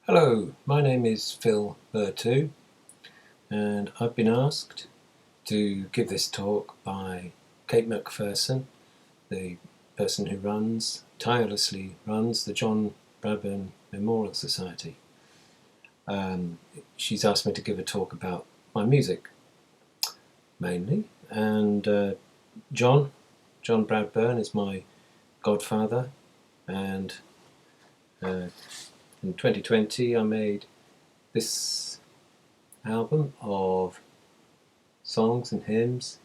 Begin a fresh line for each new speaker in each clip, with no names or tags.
Hello, my name is Phil Berthoud, and I've been asked to give this talk by Kate McPherson, the person who tirelessly runs the John Bradburne Memorial Society. She's asked me to give a talk about my music, mainly, and John Bradburne is my godfather, and in 2020 I made this album of songs and hymns.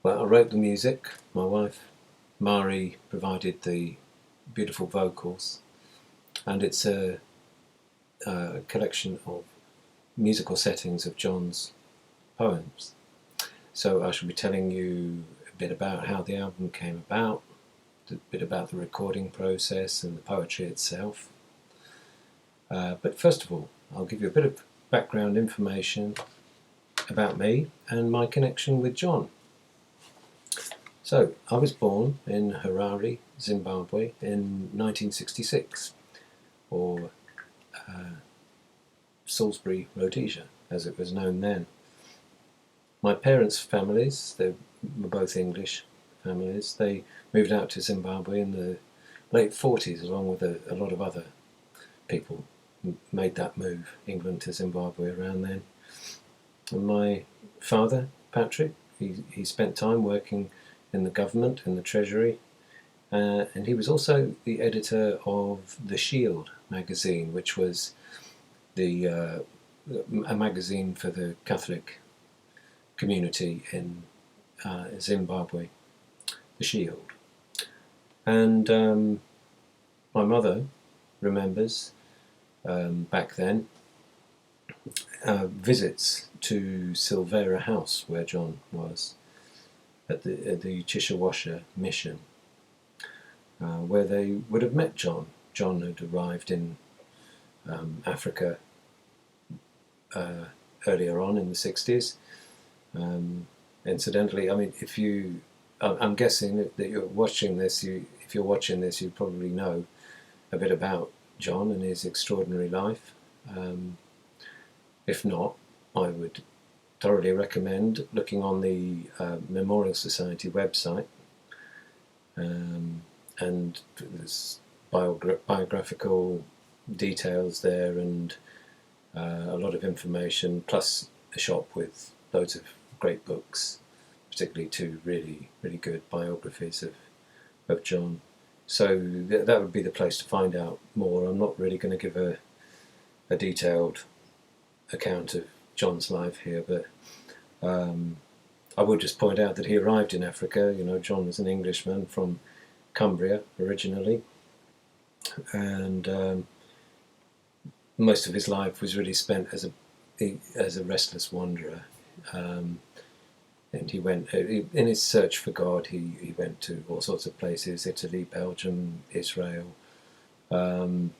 Well, I wrote the music. My wife Mari provided the beautiful vocals, and it's a collection of musical settings of John's poems. So I shall be telling you a bit about how the album came about, a bit about the recording process and the poetry itself. But first of all, I'll give you a bit of background information about me and my connection with John. So, I was born in Harare, Zimbabwe in 1966, or Salisbury, Rhodesia, as it was known then. My parents' families, they were both English families, they moved out to Zimbabwe in the late 40s along with a lot of other people who made that move, England to Zimbabwe around then. And my father, Patrick, he spent time working in the government, in the Treasury, and he was also the editor of The Shield magazine, which was a magazine for the Catholic community in Zimbabwe, The Shield. And my mother remembers back then visits to Silvera House, where John was, at the Chishawasha mission, where they would have met John. John had arrived in Africa earlier on in the 60s. Incidentally, I mean, I'm guessing that you're watching this, if you're watching this, you probably know a bit about John and his extraordinary life. If not, I would thoroughly recommend looking on the Memorial Society website, and there's biographical details there and a lot of information, plus a shop with loads of great books, particularly two really, really good biographies of John. So that would be the place to find out more. I'm not really going to give a detailed account of John's life here, but I would just point out that he arrived in Africa. You know, John was an Englishman from Cumbria originally, and most of his life was really spent as a restless wanderer. And he went in his search for God. He went to all sorts of places: Italy, Belgium, Israel, around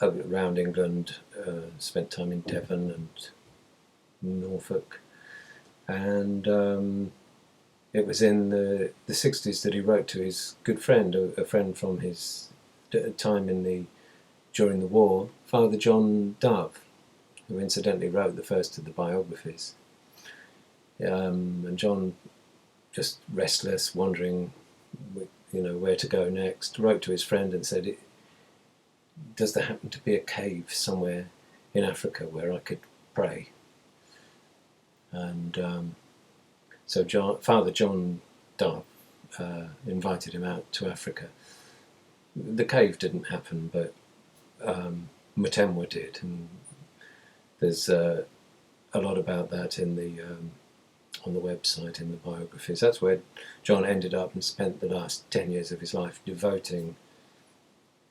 England. Spent time in Devon and Norfolk, and it was in the 60s that he wrote to his good friend, a friend from his time during the war, Father John Dove, who incidentally wrote the first of the biographies. And John, just restless, wondering, where to go next, wrote to his friend and said, "Does there happen to be a cave somewhere in Africa where I could pray?" And so Father John Dove invited him out to Africa. The cave didn't happen, but Mutemwa did, and there's a lot about that in on the website, in the biographies. That's where John ended up and spent the last 10 years of his life devoting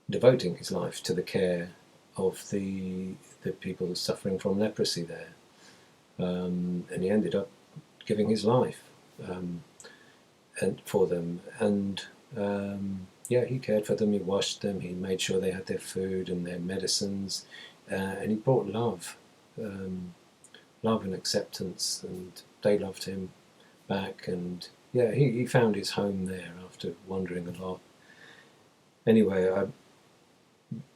his life to the care of the people suffering from leprosy there. And he ended up giving his life and for them. And he cared for them, he washed them, he made sure they had their food and their medicines, and he brought love and acceptance, and they loved him back. And he found his home there after wandering a lot. Anyway,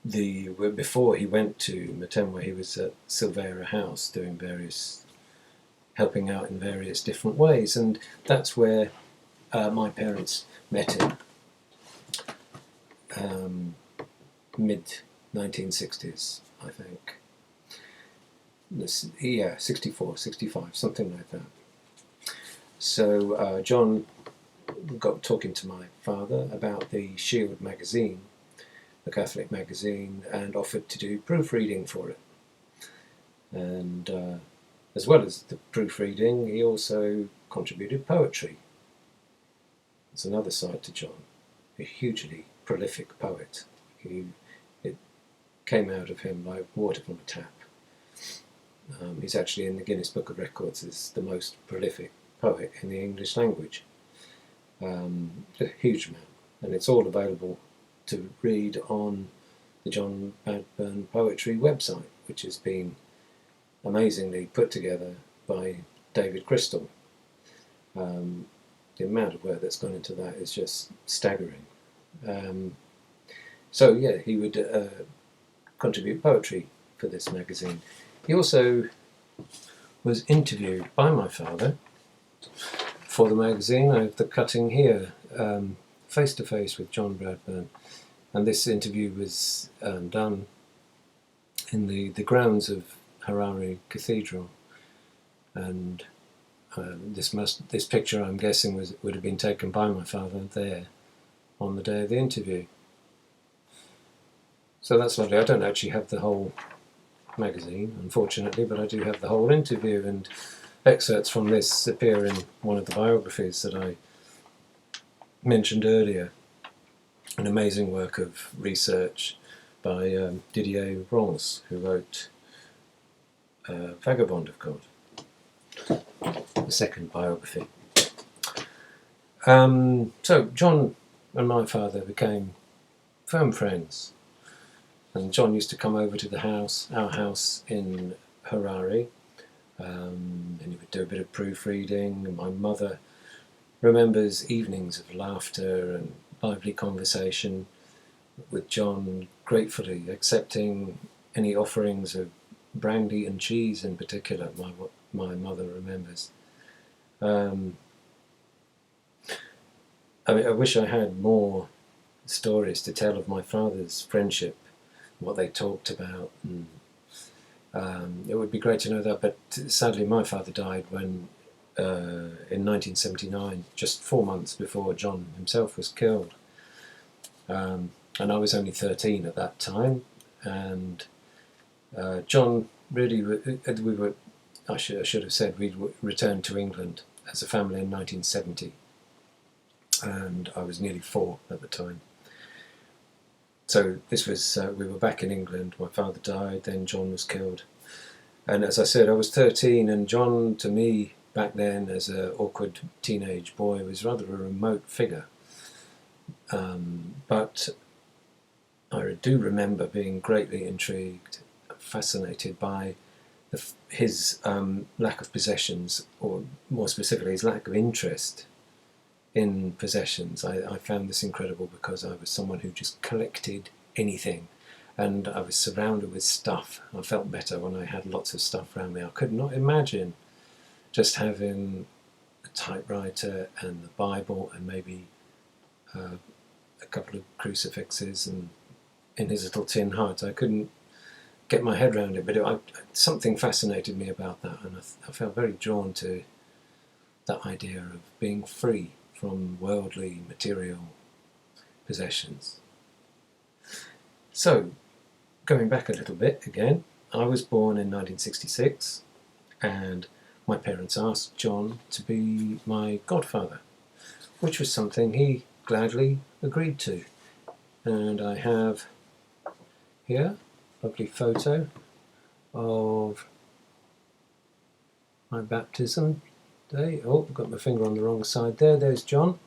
before he went to Matemwa, he was at Silvera House doing helping out in various different ways, and that's where my parents met him, mid 1960s, I think. 64, 65, something like that. So John got talking to my father about the Shield magazine, the Catholic magazine, and offered to do proofreading for it. And as well as the proofreading, he also contributed poetry. It's another side to John, a hugely prolific poet. It came out of him like water from a tap. He's actually in the Guinness Book of Records as the most prolific poet in the English language. A huge amount, and it's all available to read on the John Bradburne Poetry website, which has been amazingly put together by David Crystal. The amount of work that's gone into that is just staggering. So yeah, he would contribute poetry for this magazine. He also was interviewed by my father for the magazine. I have the cutting here, face to face with John Bradburne, and this interview was done in the grounds of Harare Cathedral, and this picture, I'm guessing, would have been taken by my father there on the day of the interview. So that's lovely. I don't actually have the whole magazine, unfortunately, but I do have the whole interview, and excerpts from this appear in one of the biographies that I mentioned earlier. An amazing work of research by Didier Rance, who wrote Vagabond of God, the second biography. So John and my father became firm friends, and John used to come over to our house in Harare, and he would do a bit of proofreading, and my mother remembers evenings of laughter and lively conversation with John, gratefully accepting any offerings of brandy and cheese in particular, my mother remembers. I wish I had more stories to tell of my father's friendship, what they talked about, and it would be great to know that, but sadly my father died in 1979, just 4 months before John himself was killed. And I was only 13 at that time, and John really, I should have said we'd returned to England as a family in 1970, and I was nearly 4 at the time. So this was, we were back in England, my father died, then John was killed. And as I said, I was 13, and John, to me, back then, as an awkward teenage boy, was rather a remote figure. But I do remember being greatly intrigued, fascinated by his lack of possessions, or more specifically, his lack of interest in possessions. I found this incredible because I was someone who just collected anything, and I was surrounded with stuff. I felt better when I had lots of stuff around me. I could not imagine just having a typewriter and the Bible and maybe a couple of crucifixes and in his little tin hut. I couldn't get my head around it, but something fascinated me about that, and I felt very drawn to that idea of being free from worldly material possessions. So, going back a little bit again, I was born in 1966, and my parents asked John to be my godfather, which was something he gladly agreed to. And I have here a lovely photo of my baptism day. Oh, I've got my finger on the wrong side there. There's John.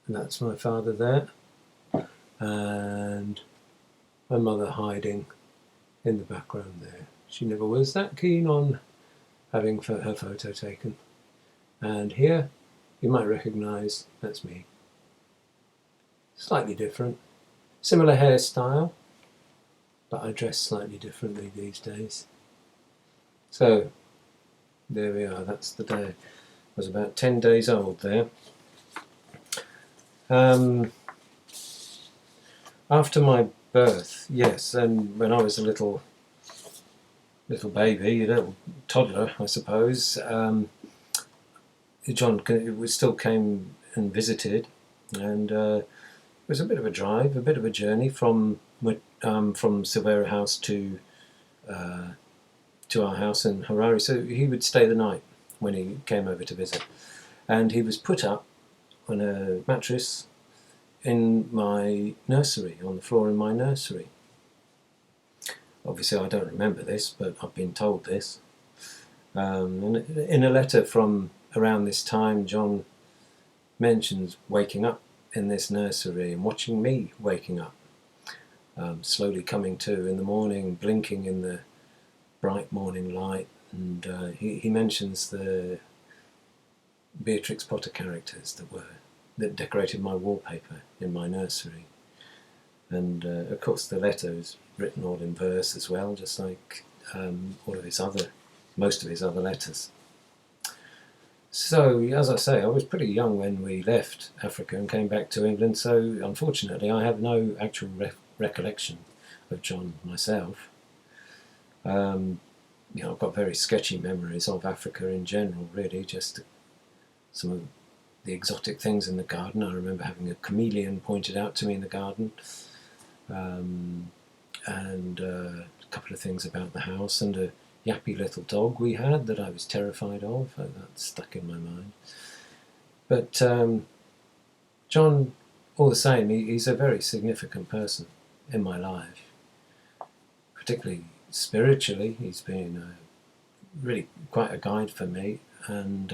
And that's my father there. And my mother hiding in the background there. She never was that keen on having her photo taken. And here, you might recognise, that's me, slightly different. Similar hairstyle, but I dress slightly differently these days. So, there we are, that's the day. I was about 10 days old there. After my birth, yes, and when I was a little baby, a little toddler, I suppose, John still came and visited, and it was a bit of a drive, a bit of a journey from Silvera House to our house in Harare. So he would stay the night when he came over to visit, and he was put up on a mattress in my nursery, on the floor in my nursery. Obviously I don't remember this, but I've been told this. And in a letter from around this time, John mentions waking up in this nursery and watching me waking up, slowly coming to in the morning, blinking in the bright morning light, and he mentions the Beatrix Potter characters that decorated my wallpaper in my nursery. And of course the letter is written all in verse as well, just like most of his other letters. So, as I say, I was pretty young when we left Africa and came back to England, so unfortunately I have no actual recollection of John myself. I've got very sketchy memories of Africa in general, really, just some of the exotic things in the garden. I remember having a chameleon pointed out to me in the garden, and a couple of things about the house, and a yappy little dog we had that I was terrified of. That stuck in my mind. But John, all the same, he's a very significant person in my life, particularly spiritually. He's been really quite a guide for me, and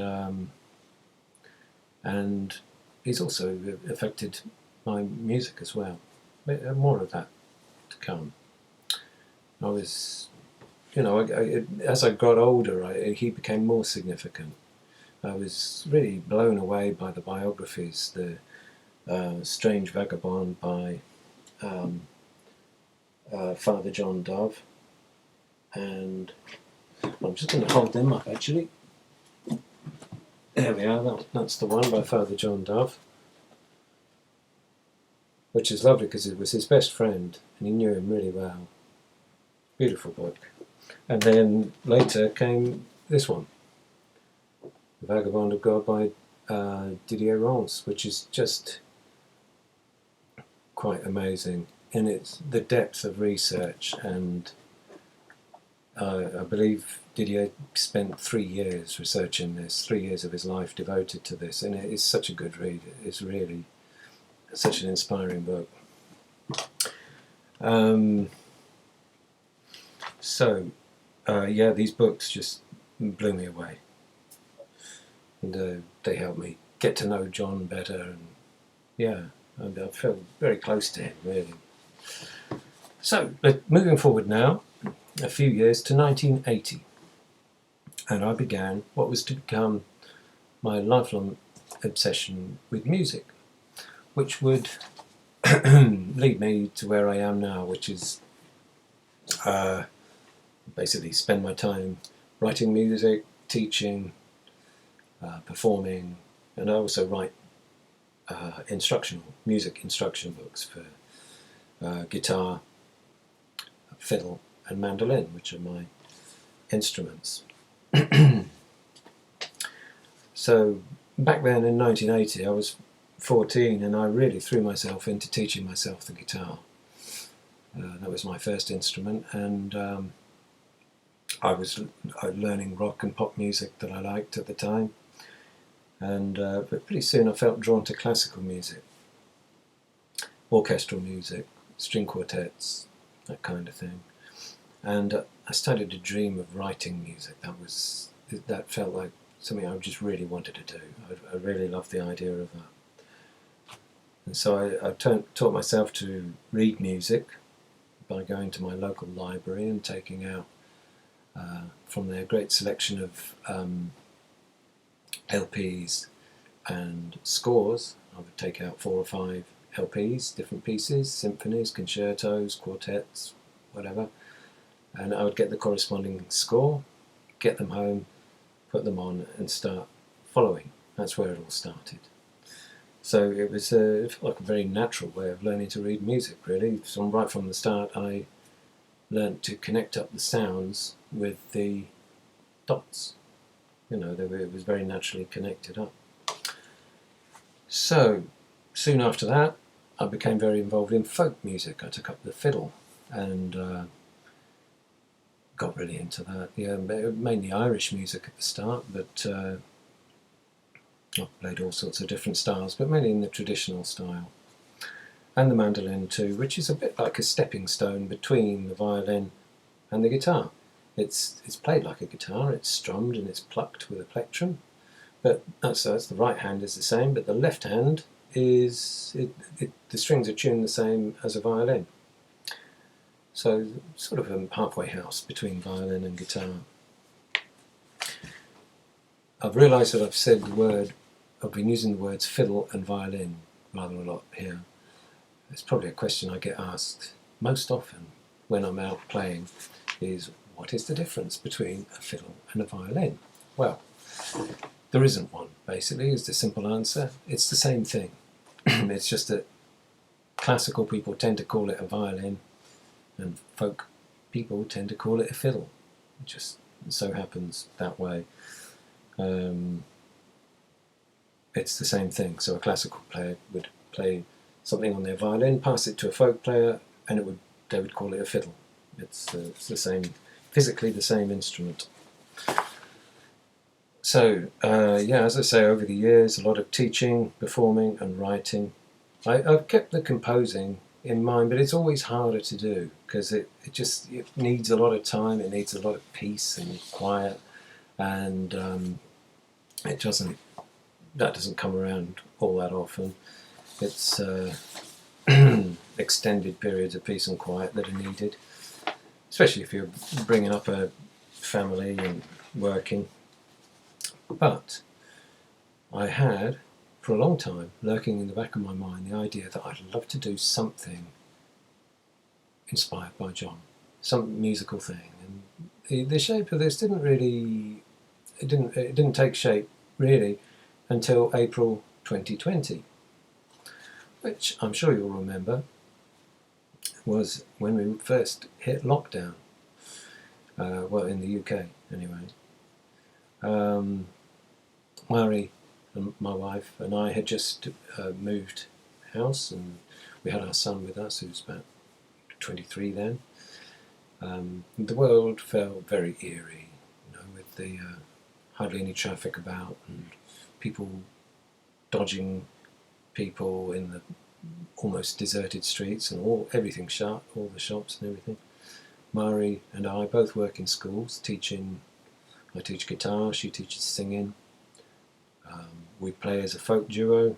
he's also affected my music as well. More of that to come. I was, as I got older, he became more significant. I was really blown away by the biographies, the Strange Vagabond by Father John Dove, and I'm just going to hold them up actually. There we are, that's the one by Father John Dove, which is lovely because it was his best friend and he knew him really well. Beautiful book. And then later came this one, The Vagabond of God by Didier Rance, which is just quite amazing in its the depth of research, and I believe Didier spent 3 years researching this, 3 years of his life devoted to this, and it is such a good read. It's really such an inspiring book. These books just blew me away, and they helped me get to know John better, and I felt very close to him, really. So, moving forward now, a few years to 1980, and I began what was to become my lifelong obsession with music, which would lead me to where I am now, which is basically spend my time writing music, teaching, performing, and I also write music instruction books for guitar, fiddle and mandolin, which are my instruments. So back then in 1980 I was 14 and I really threw myself into teaching myself the guitar. That was my first instrument, and I was learning rock and pop music that I liked at the time, and but pretty soon I felt drawn to classical music, orchestral music, string quartets, that kind of thing, and I started to dream of writing music. That felt like something I just really wanted to do. I really loved the idea of that, and so I taught myself to read music by going to my local library and taking out from their great selection of LPs and scores. I would take out 4 or 5 LPs, different pieces, symphonies, concertos, quartets, whatever, and I would get the corresponding score, get them home, put them on and start following. That's where it all started. So it was it felt like a very natural way of learning to read music, really. So right from the start I learnt to connect up the sounds with the dots. You know, it was very naturally connected up. So soon after that I became very involved in folk music. I took up the fiddle and got really into that. Yeah, mainly Irish music at the start, but I've played all sorts of different styles, but mainly in the traditional style. And the mandolin too, which is a bit like a stepping stone between the violin and the guitar. It's played like a guitar, it's strummed and it's plucked with a plectrum, but that's the right hand is the same, but the left hand is, the strings are tuned the same as a violin. So sort of a halfway house between violin and guitar. I've realised that I've been using the words fiddle and violin rather a lot here. It's probably a question I get asked most often when I'm out playing is, what is the difference between a fiddle and a violin? Well, there isn't one, basically, is the simple answer. It's the same thing. It's just that classical people tend to call it a violin and folk people tend to call it a fiddle. It just so happens that way. It's the same thing. So a classical player would play something on their violin, pass it to a folk player, and they would call it a fiddle. It's the same, physically the same instrument. So yeah, as I say, over the years, a lot of teaching, performing, and writing. I've kept the composing in mind, but it's always harder to do because it needs a lot of time. It needs a lot of peace and quiet, and that doesn't come around all that often. It's extended periods of peace and quiet that are needed, especially if you're bringing up a family and working. But I had, for a long time, lurking in the back of my mind, the idea that I'd love to do something inspired by John, some musical thing. And the shape of this didn't take shape really until April 2020, which I'm sure you'll remember was when we first hit lockdown. Well, in the UK anyway. Mary, and my wife, and I had just moved house, and we had our son with us, who was about 23 then. The world felt very eerie, you know, with the hardly any traffic about, and people dodging people in the almost deserted streets, and everything shut, all the shops and everything. Mari and I both work in schools, teaching. I teach guitar, she teaches singing. We play as a folk duo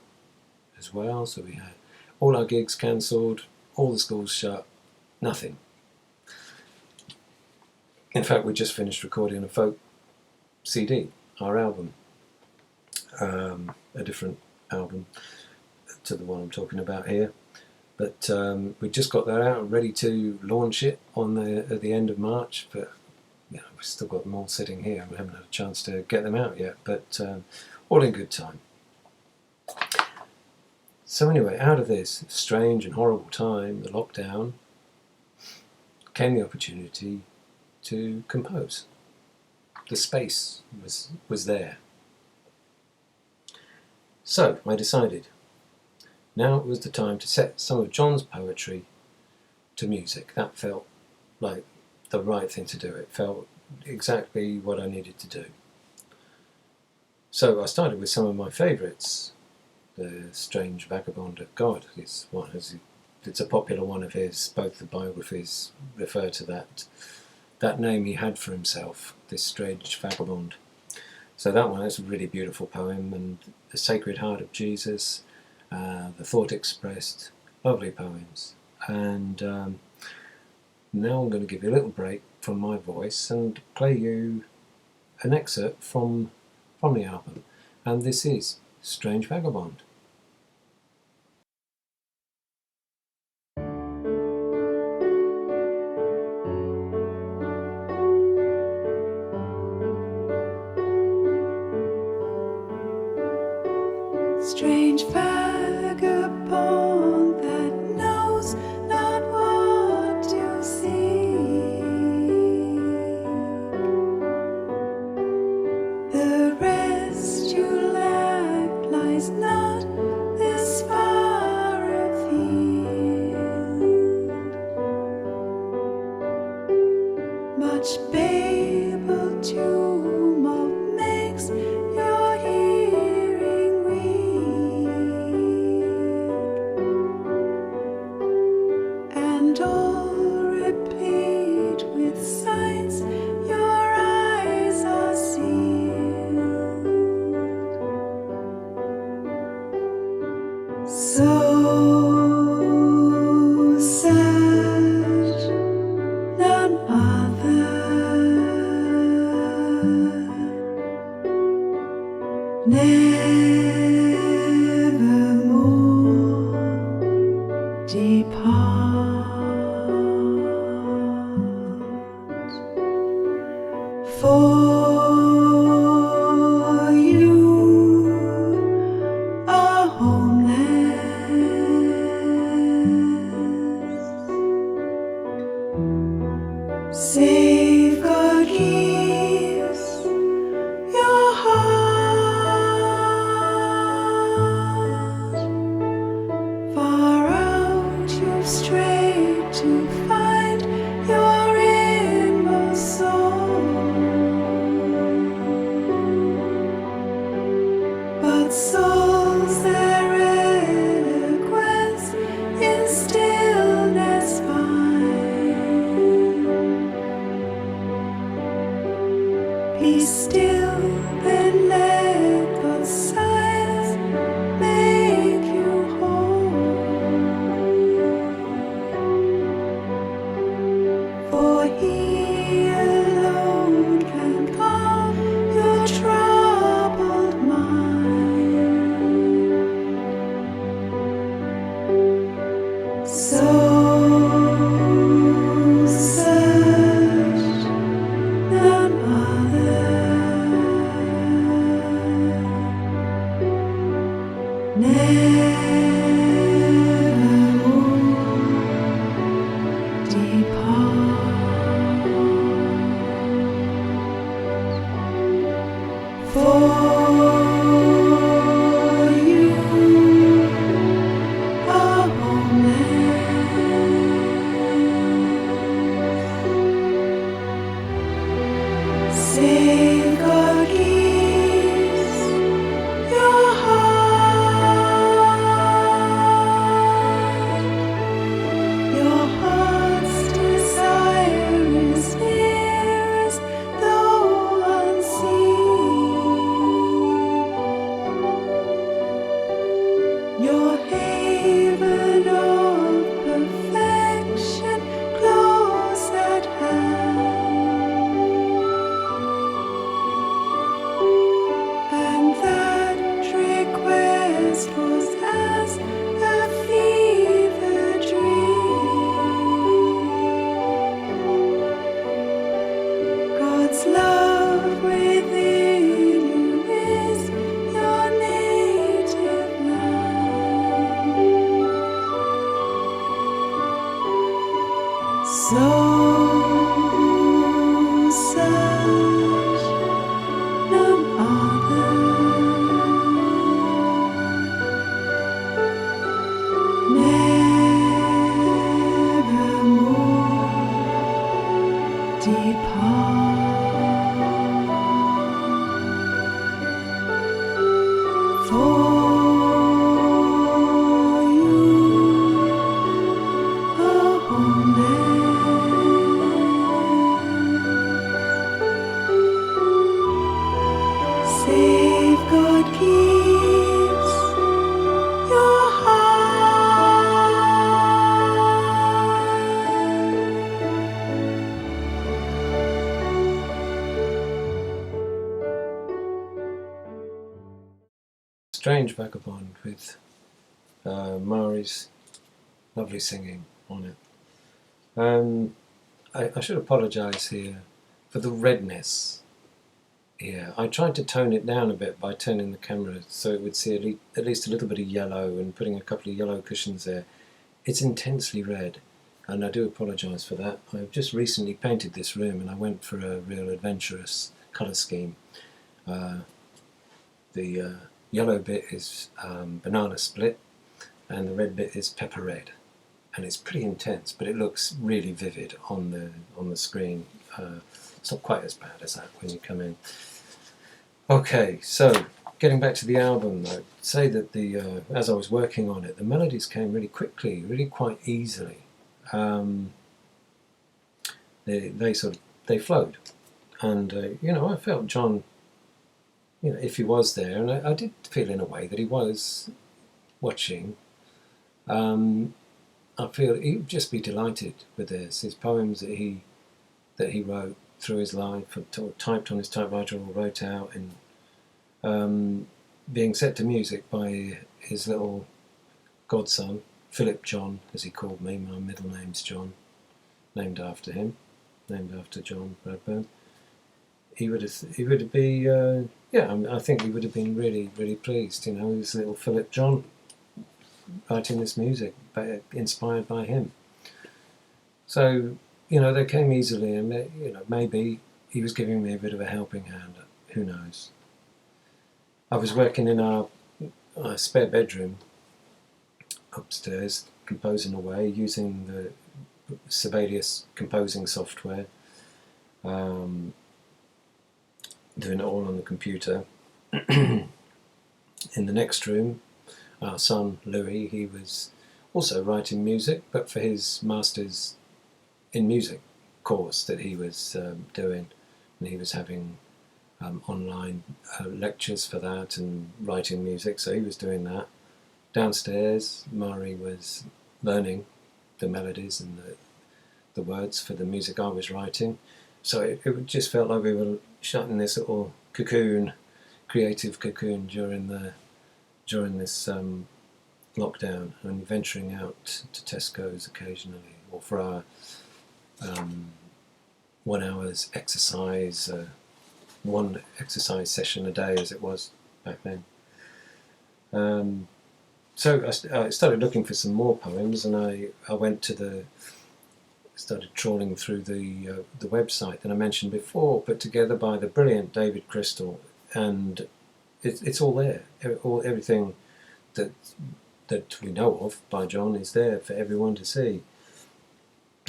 as well, so we had all our gigs cancelled, all the schools shut, nothing. In fact, we just finished recording a folk CD, our album, a different album to the one I'm talking about here. But we just got that out, ready to launch it at the end of March, but you know, we've still got them all sitting here. We haven't had a chance to get them out yet, but all in good time. So anyway, out of this strange and horrible time, the lockdown, came the opportunity to compose. The space was there. So I decided now was the time to set some of John's poetry to music. That felt like the right thing to do. It felt exactly what I needed to do. So I started with some of my favourites. The Strange Vagabond of God is one. It's a popular one of his. Both the biographies refer to that name he had for himself, this strange vagabond. So that one is a really beautiful poem, and the Sacred Heart of Jesus, the Thought Expressed, lovely poems. And now I'm going to give you a little break from my voice and play you an excerpt from the album. And this is Strange Vagabond.
Strange vagabond that knows not what to seek. The rest you lack lies not this far afield. Much babel tumult makes your hearing weak, and all replete with signs your eyes are sealed. So search none other, nevermore depart. For you are homeless. Save God keeps your heart. Far out you've strayed to find your inmost soul, but souls their eloquence in stillness find. Be still, then let God's silence make you whole. For He alone can calm your troubled mind. So search none other, nevermore depart. For you are homeless. Save God keeps your heart. Your heart's desire is nearest, though unseen. Your haven of perfection close at hand, and that request was as a fever dream. God's love within you is your native land. So search none other, nevermore depart. For you are homeless. Save God keeps your
Strange Vagabond with Mari's lovely singing on it. I should apologise here for the redness Yeah, I tried to tone it down a bit by turning the camera so it would see at least a little bit of yellow and putting a couple of yellow cushions there. It's intensely red, and I do apologise for that. I've just recently painted this room and I went for a real adventurous colour scheme. The yellow bit is banana split and the red bit is pepper red, and it's pretty intense, but it looks really vivid on the screen. It's not quite as bad as that when you come in. Okay, so getting back to the album, I'd say that as I was working on it, the melodies came really quickly, really quite easily. They flowed, and I felt John, if he was there, and I did feel in a way that he was watching. I feel he would just be delighted with this. His poems that he wrote through his life, or typed on his typewriter, or wrote out, and being set to music by his little godson, Philip John, as he called me. My middle name's John, named after him, named after John Bradburne. He would be, I think he would have been really, really pleased. His little Philip John writing this music, inspired by him. So, they came easily, and maybe he was giving me a bit of a helping hand. Who knows? I was working in our spare bedroom upstairs, composing away using the Sibelius composing software, doing it all on the computer. In the next room, our son Louis, he was also writing music, but for his master's in music course that he was doing, and he was having online lectures for that and writing music, so he was doing that. Downstairs, Mari was learning the melodies and the words for the music I was writing. So it just felt like we were shut in this little cocoon, creative cocoon during this lockdown, and venturing out to Tesco's occasionally, or for our 1 hour's exercise, one exercise session a day as it was back then. So I started looking for some more poems, and I went to started trawling through the website that I mentioned before, put together by the brilliant David Crystal, and it's all there. Everything that we know of by John is there for everyone to see.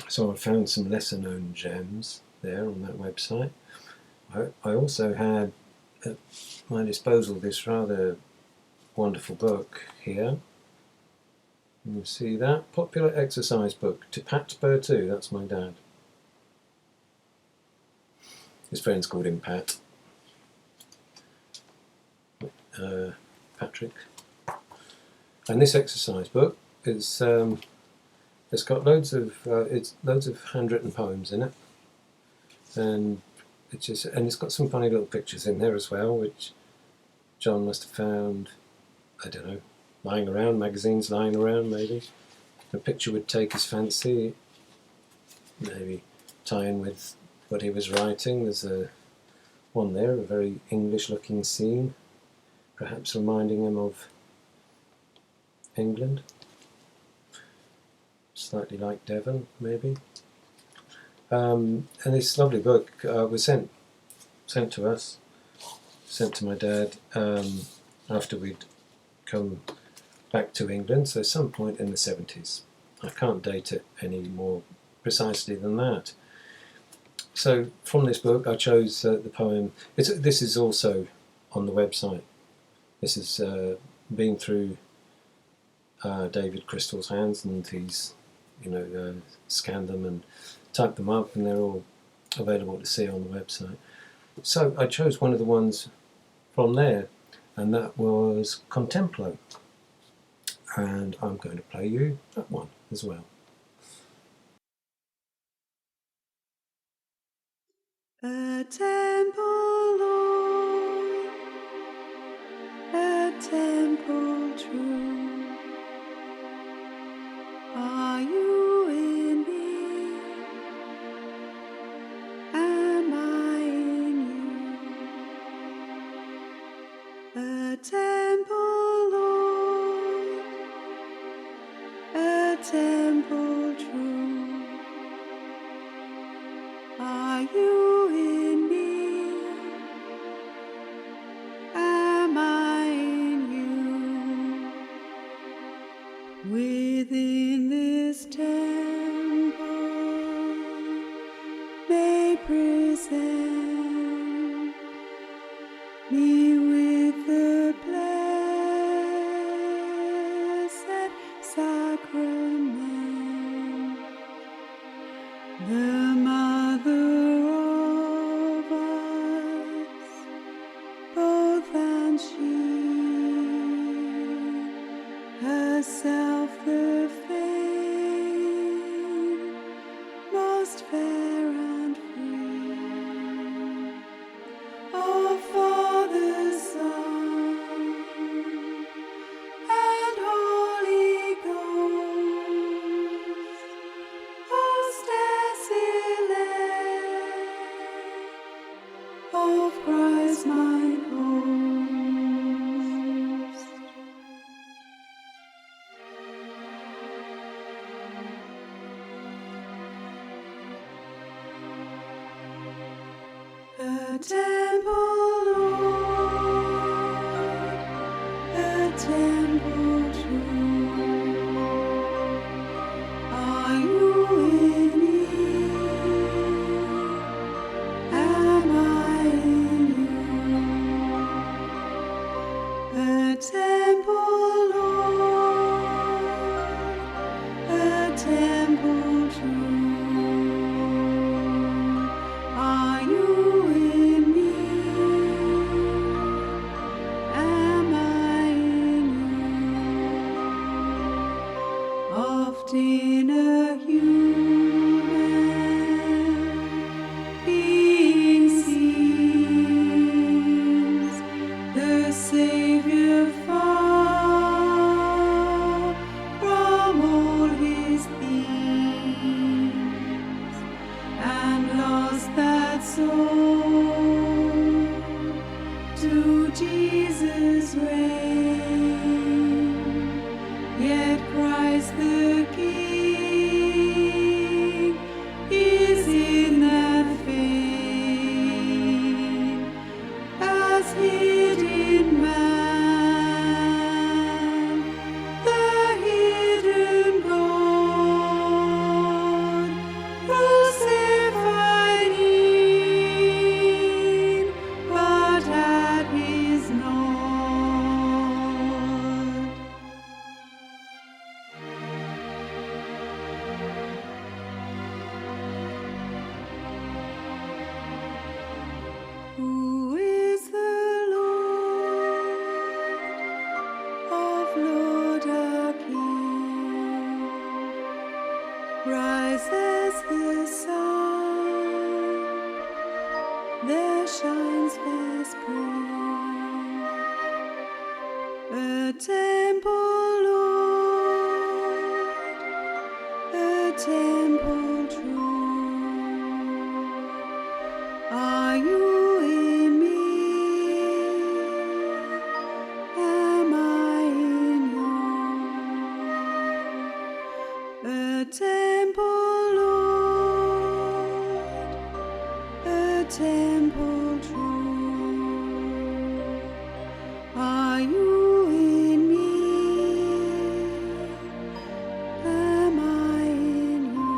So I found some lesser known gems there on that website. I also had at my disposal this rather wonderful book here. You see that? Popular exercise book to Pat Berthoud, that's my dad. His friends called him Pat. Patrick. And this exercise book is it's got loads of handwritten poems in it, and it's got some funny little pictures in there as well, which John must have found, I don't know, lying around, magazines lying around maybe. A picture would take his fancy, maybe tie in with what he was writing. There's one there, a very English looking scene, perhaps reminding him of England, slightly like Devon maybe. And this lovely book was sent to us, sent to my dad after we'd come back to England, so some point in the 70s. I can't date it any more precisely than that. So from this book I chose the poem. This is also on the website. This has been through David Crystal's hands, and he's scanned them and typed them up, and they're all available to see on the website. So I chose one of the ones from there, and that was Contemplo, and I'm going to play you that one as well.
A temple, Lord, a temple true, are you in me? Am I in you? within this temple may present me with the blessed sacrament, the mother of us both, and she herself the fain, most fair and free, of Father, Son, and Holy Ghost, hostess elect of Christ mine host. A temple, Lord, a temple true. Are you in me? Am I in you? A temple, Lord, a temple true. Are you in me? Am I in you? Often a human being seems the Savior far from all his themes, and lost that soul to Jesus' reign. Yet Christ the King is in that fane, as hidden man, the hidden God, crucified in, but at his nod. Who is the Lord of Lord our King? Rises the sun, there shines fair spring. A temple, Lord, a temple true. Are you in me? Am I in you? A temple, Lord, a temple true. Are you in me? Am I in you?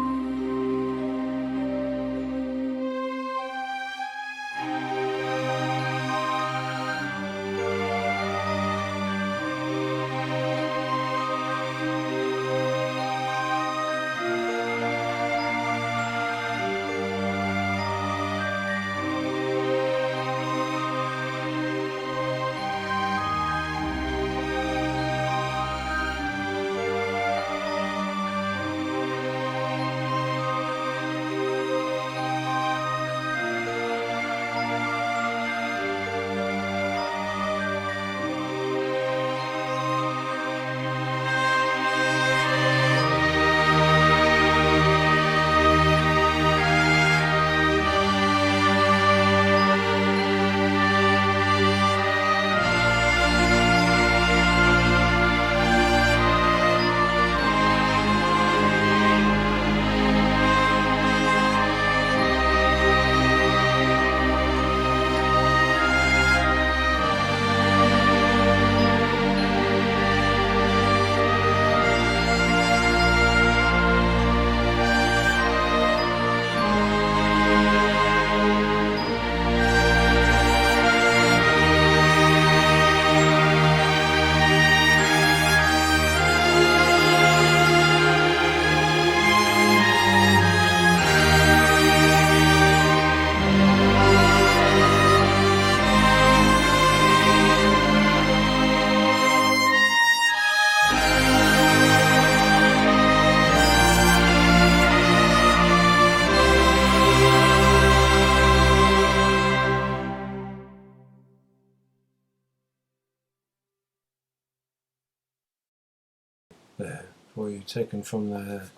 there for you, taken from the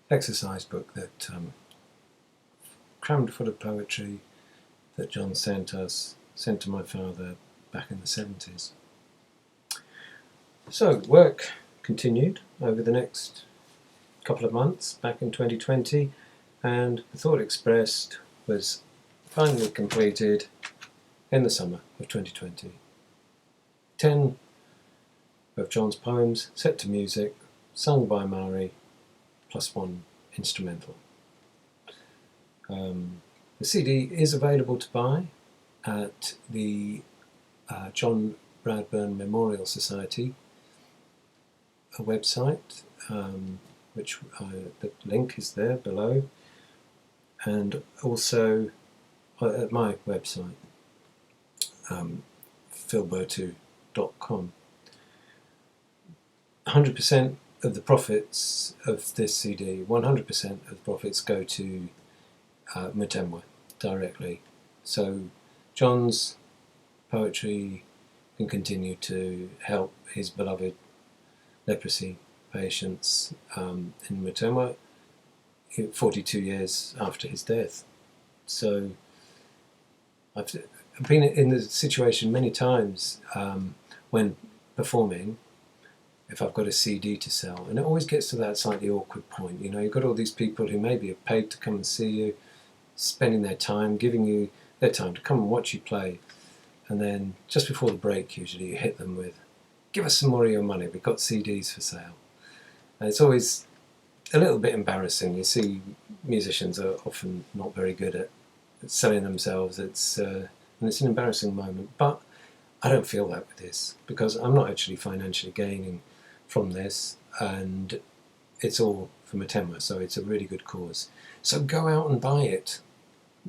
exercise book that crammed full of poetry that John sent to my father back in the 70s. So work continued over the next couple of months back in 2020, and the thought expressed was finally completed in the summer of 2020. 10 of John's poems set to music, sung by Maori, plus one instrumental. The CD is available to buy at the John Bradburne Memorial Society, a website, which the link is there below, and also at my website, philberthoud.com. 100% of the profits of this CD, 100% of the profits go to Mutemwa directly. So John's poetry can continue to help his beloved leprosy patients in Mutemwa 42 years after his death. So I've been in the situation many times when performing, if I've got a CD to sell, and it always gets to that slightly awkward point. You know, you've got all these people who maybe have paid to come and see you, spending their time, giving you their time to come and watch you play, and then just before the break usually you hit them with, give us some more of your money, we've got CDs for sale. And it's always a little bit embarrassing. You see musicians are often not very good at selling themselves. And it's an embarrassing moment, but I don't feel that with this, because I'm not actually financially gaining from this, and it's all for Mutemwa, so it's a really good cause. So go out and buy it.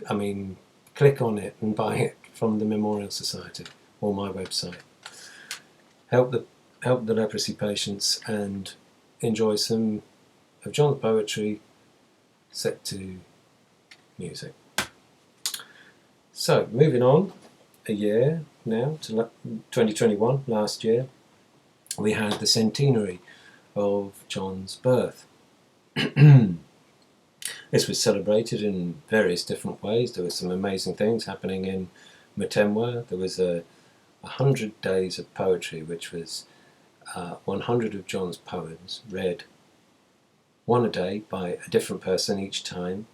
I mean, click on it and buy it from the Memorial Society or my website. Help the leprosy patients and enjoy some of John's poetry set to music. So moving on a year now to 2021, last year, we had the centenary of John's birth. This was celebrated in various different ways. There were some amazing things happening in Mutemwa. There was 100 days of poetry, which was 100 of John's poems read, one a day by a different person each time,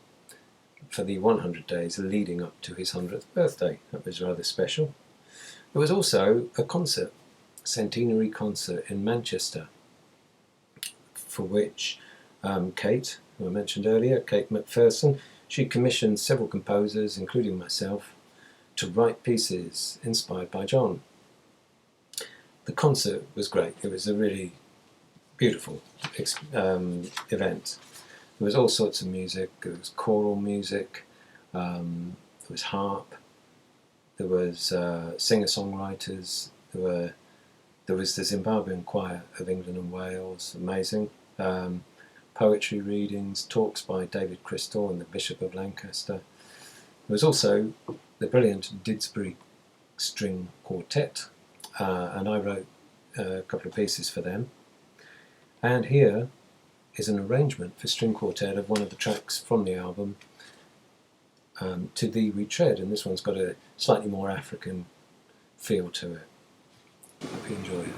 for the 100 days leading up to his 100th birthday. That was rather special. There was also a concert, centenary concert in Manchester, for which Kate, who I mentioned earlier, Kate McPherson, she commissioned several composers, including myself, to write pieces inspired by John. The concert was great. It was a really beautiful event. There was all sorts of music. There was choral music, there was harp, there was singer-songwriters, there was the Zimbabwean Choir of England and Wales, amazing, poetry readings, talks by David Crystal and the Bishop of Lancaster. There was also the brilliant Didsbury String Quartet, and I wrote a couple of pieces for them. And here is an arrangement for string quartet of one of the tracks from the album, To Thee We Tread, and this one's got a slightly more African feel to it. Hope you enjoy it.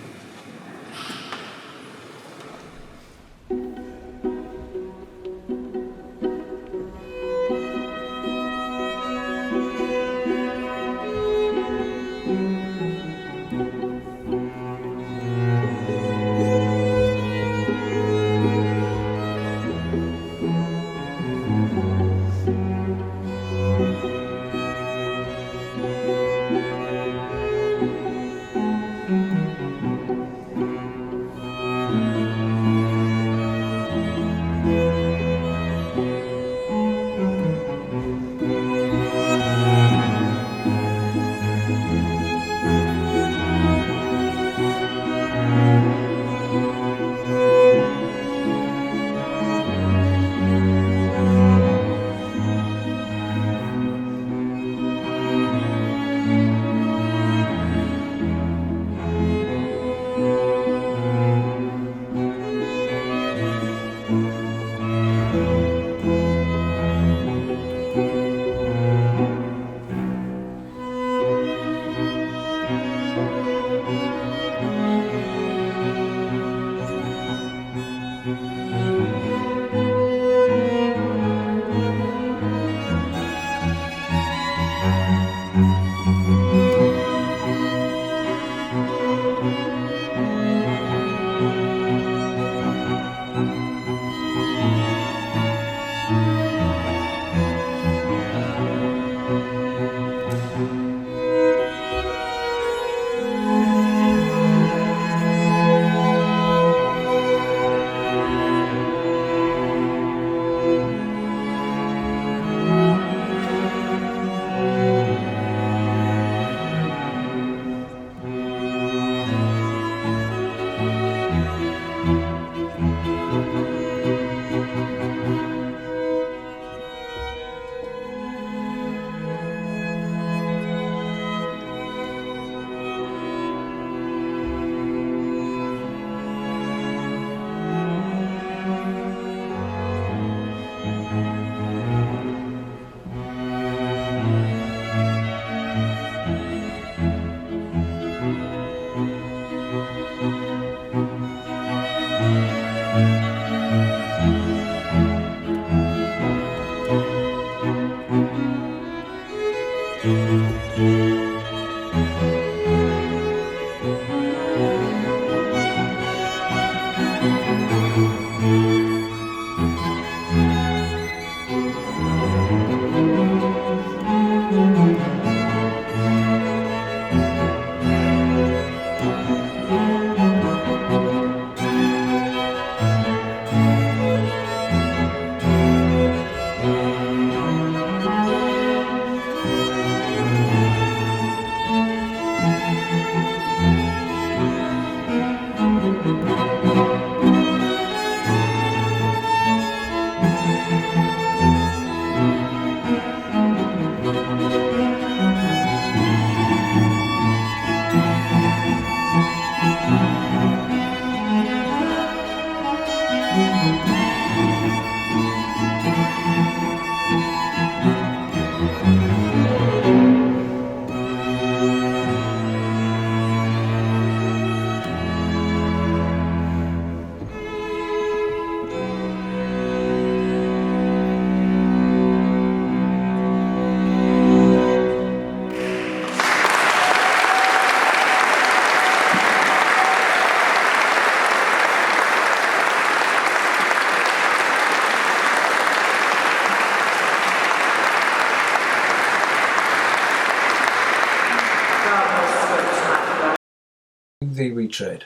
The Retread,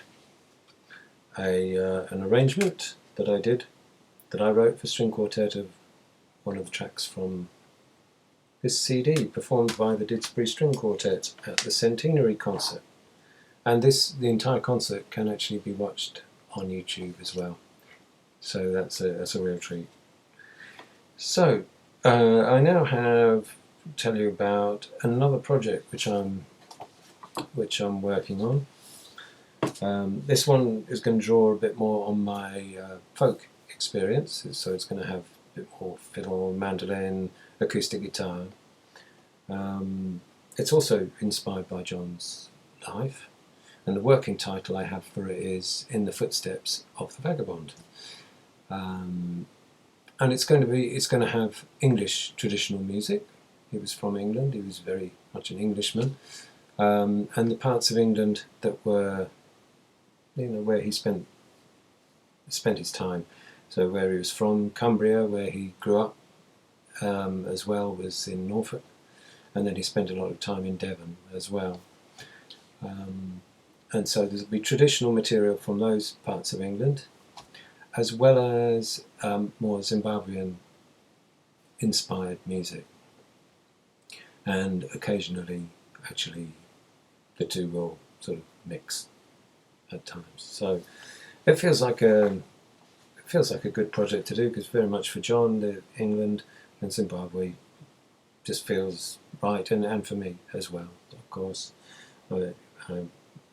an arrangement that I wrote for string quartet of one of the tracks from this CD, performed by the Didsbury String Quartet at the Centenary concert. And the entire concert can actually be watched on YouTube as well. So that's a real treat. So I now tell you about another project which I'm working on. This one is going to draw a bit more on my folk experience, so it's going to have a bit more fiddle, mandolin, acoustic guitar. It's also inspired by John's life, and the working title I have for it is In the Footsteps of the Vagabond. And it's going to have English traditional music. He was from England, he was very much an Englishman, and the parts of England that were, where he spent his time. So where he was from, Cumbria, where he grew up, as well, was in Norfolk, and then he spent a lot of time in Devon as well. And so there'll be traditional material from those parts of England, as well as more Zimbabwean inspired music. And occasionally, actually, the two will sort of mix at times. So it feels like a good project to do, because very much for John, the England and Zimbabwe just feels right, and for me as well, of course. I'm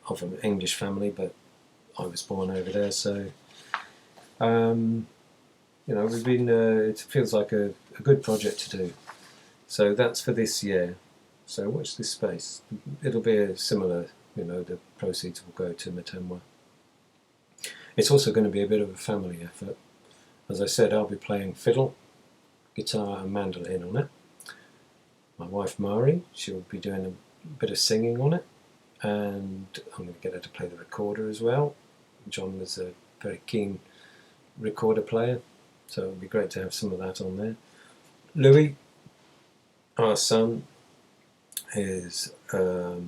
of an English family, but I was born over there, so we've been. It feels like a good project to do. So that's for this year. So watch this space. It'll be a similar. The proceeds will go to Matemwa. It's also going to be a bit of a family effort. As I said, I'll be playing fiddle, guitar and mandolin on it. My wife Mari, she'll be doing a bit of singing on it, and I'm going to get her to play the recorder as well. John was a very keen recorder player, so it would be great to have some of that on there. Louis, our son, is a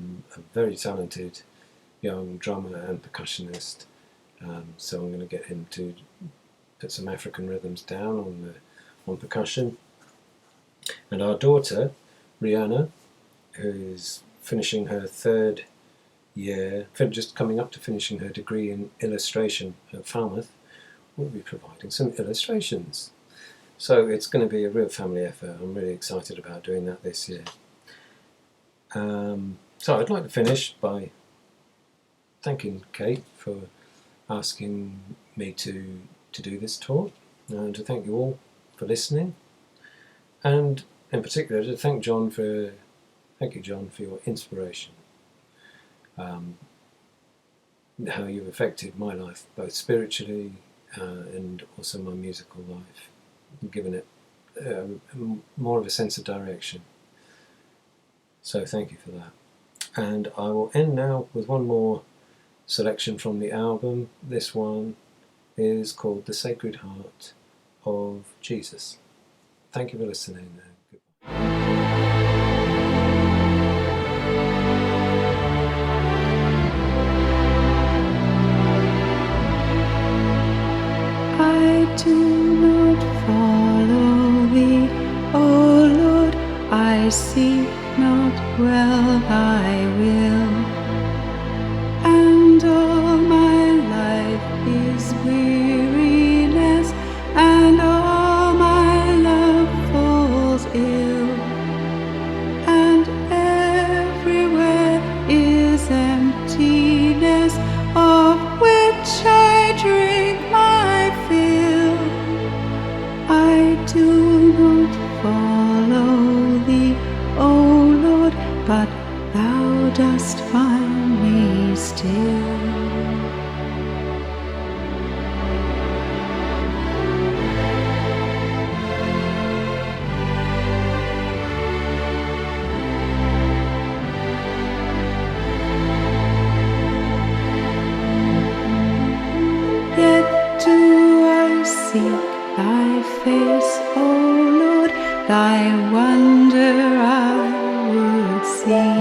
very talented young drummer and percussionist, so I'm going to get him to put some African rhythms down on percussion. And our daughter, Rihanna, who is finishing her third year, just coming up to finishing her degree in illustration at Falmouth, will be providing some illustrations. So it's going to be a real family effort. I'm really excited about doing that this year. So I'd like to finish by thanking Kate for asking me to do this talk, and to thank you all for listening, and in particular to thank John for your inspiration, how you've affected my life both spiritually and also my musical life, giving it more of a sense of direction. So thank you for that. And I will end now with one more selection from the album. This one is called The Sacred Heart of Jesus. Thank you for listening.
I do not follow thee, O Lord, I seek not well thy will, and all my life is weariness, and all my love falls ill, and everywhere is emptiness, of which I drink my fill. I do not follow thee, O Lord, but thou dost find me still. Yet do I seek thy face, O Lord, thy wonder I would see.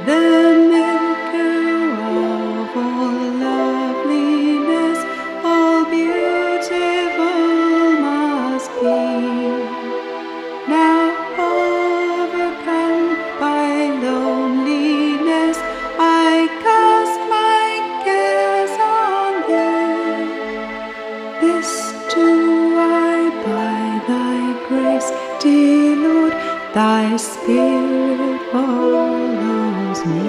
The maker of all loveliness, all beautiful must be. Now overcome by loneliness, I cast my cares on thee. This do I by thy grace, dear Lord, thy Spirit follows me.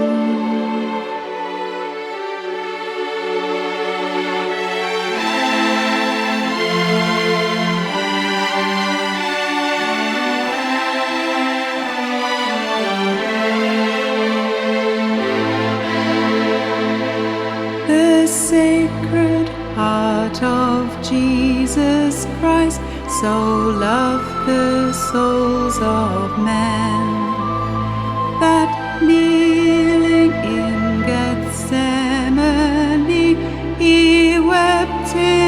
The Sacred Heart of Jesus Christ so loved the souls of men, that kneeling in Gethsemane, he wept in